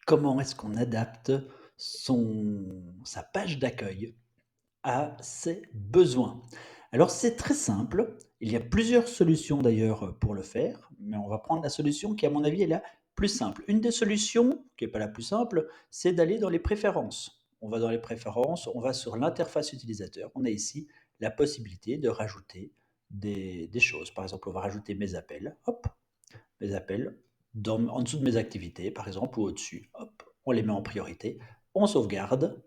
Comment est-ce qu'on adapte sa page d'accueil à ses besoins? Alors c'est très simple, il y a plusieurs solutions d'ailleurs pour le faire, mais on va prendre la solution qui à mon avis est la plus simple. Une des solutions, qui est pas la plus simple, c'est d'aller dans les préférences. On va dans les préférences, on va sur l'interface utilisateur. On a ici la possibilité de rajouter des choses. Par exemple, on va rajouter mes appels, hop, mes appels en dessous de mes activités, par exemple, ou au-dessus. Hop, on les met en priorité, on sauvegarde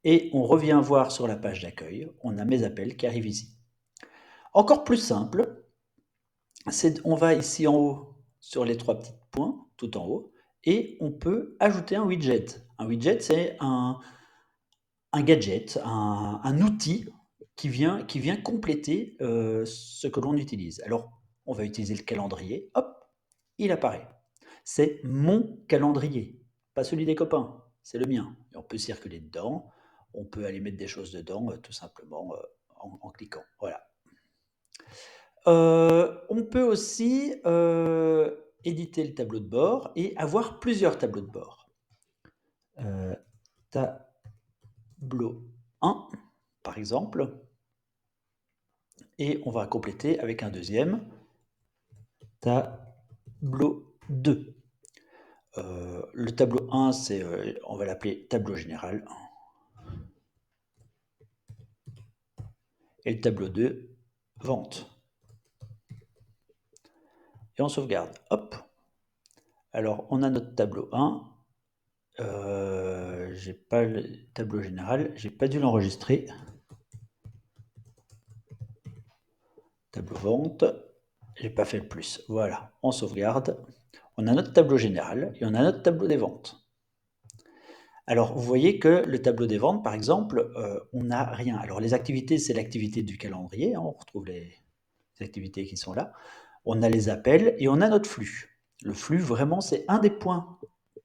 et on revient voir sur la page d'accueil. On a mes appels qui arrivent ici. Encore plus simple, on va ici en haut sur les trois petits points, tout en haut, et on peut ajouter un widget. Un widget, c'est un gadget, un outil qui vient compléter ce que l'on utilise. Alors, on va utiliser le calendrier, hop, il apparaît. C'est mon calendrier, pas celui des copains, c'est le mien. Et on peut circuler dedans, on peut aller mettre des choses dedans tout simplement en cliquant. Voilà. On peut aussi éditer le tableau de bord et avoir plusieurs tableaux de bord. Euh, tableau 1, par exemple, et on va compléter avec un deuxième, tableau 2. Le tableau 1, on va l'appeler tableau général. Et le tableau 2, vente. Et on sauvegarde. Hop. Alors, on a notre tableau 1. J'ai pas le tableau général. J'ai pas dû l'enregistrer. Tableau vente. J'ai pas fait le plus. Voilà. On sauvegarde. On a notre tableau général et on a notre tableau des ventes. Alors, vous voyez que le tableau des ventes, par exemple, on n'a rien. Alors, les activités, c'est l'activité du calendrier. Hein, on retrouve les activités qui sont là. On a les appels et on a notre flux. Le flux, vraiment, c'est un des points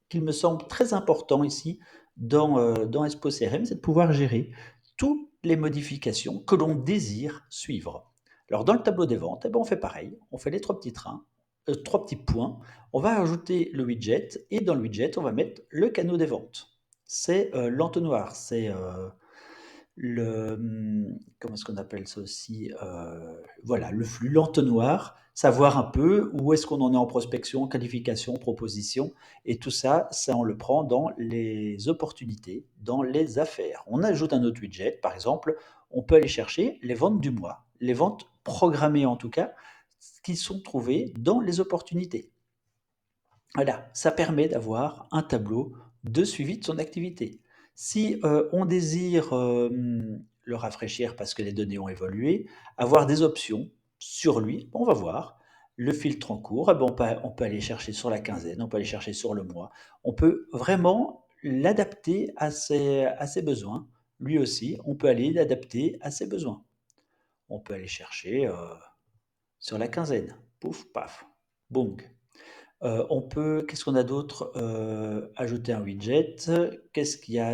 qu'il me semble très important ici dans Expo CRM, c'est de pouvoir gérer toutes les modifications que l'on désire suivre. Alors, dans le tableau des ventes, eh ben, on fait pareil. On fait les trois petits trains, trois petits points. On va ajouter le widget et dans le widget, on va mettre le canot des ventes. C'est l'entonnoir, c'est comment est-ce qu'on appelle ça aussi voilà, le flux, l'entonnoir, savoir un peu où est-ce qu'on en est en prospection, qualification, proposition, et tout ça, ça on le prend dans les opportunités, dans les affaires. On ajoute un autre widget, par exemple, on peut aller chercher les ventes du mois, les ventes programmées en tout cas, qui sont trouvées dans les opportunités. Voilà, ça permet d'avoir un tableau de suivi de son activité. Si on désire le rafraîchir parce que les données ont évolué, avoir des options sur lui, on va voir. Le filtre en cours, eh ben, on peut aller chercher sur la quinzaine, on peut aller chercher sur le mois. On peut vraiment l'adapter à ses besoins. Lui aussi, on peut aller l'adapter à ses besoins. On peut aller chercher sur la quinzaine. Pouf, paf, boum. Qu'est-ce qu'on a d'autre? Ajouter un widget. Qu'est-ce qu'il y a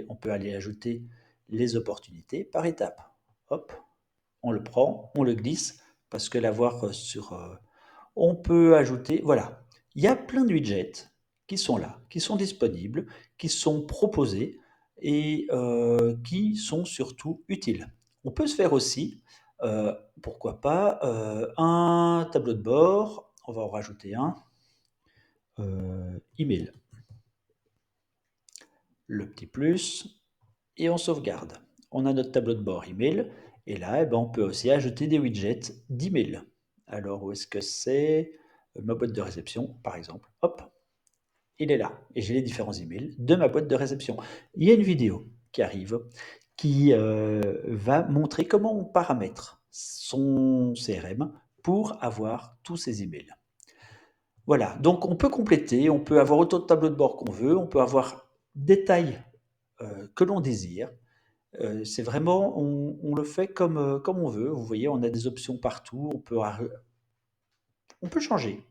on peut aller ajouter les opportunités par étape. Hop, on le prend, on le glisse, parce que l'avoir on peut ajouter, voilà. Il y a plein de widgets qui sont là, qui sont disponibles, qui sont proposés et qui sont surtout utiles. On peut se faire aussi, pourquoi pas, un tableau de bord. On va en rajouter un. Email, le petit plus, et on sauvegarde. On a notre tableau de bord email, et là, eh ben, on peut aussi ajouter des widgets d'email. Alors, où est-ce que c'est? Ma boîte de réception, par exemple. Hop, il est là. Et j'ai les différents emails de ma boîte de réception. Il y a une vidéo qui arrive qui va montrer comment on paramètre son CRM pour avoir tous ces emails. Voilà, donc on peut compléter, on peut avoir autant de tableaux de bord qu'on veut, on peut avoir des tailles que l'on désire. C'est vraiment, on le fait comme on veut. Vous voyez, on a des options partout, on peut changer.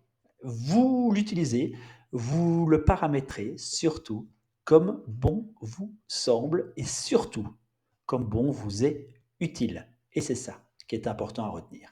Vous l'utilisez, vous le paramétrez surtout comme bon vous semble et surtout comme bon vous est utile. Et c'est ça qui est important à retenir.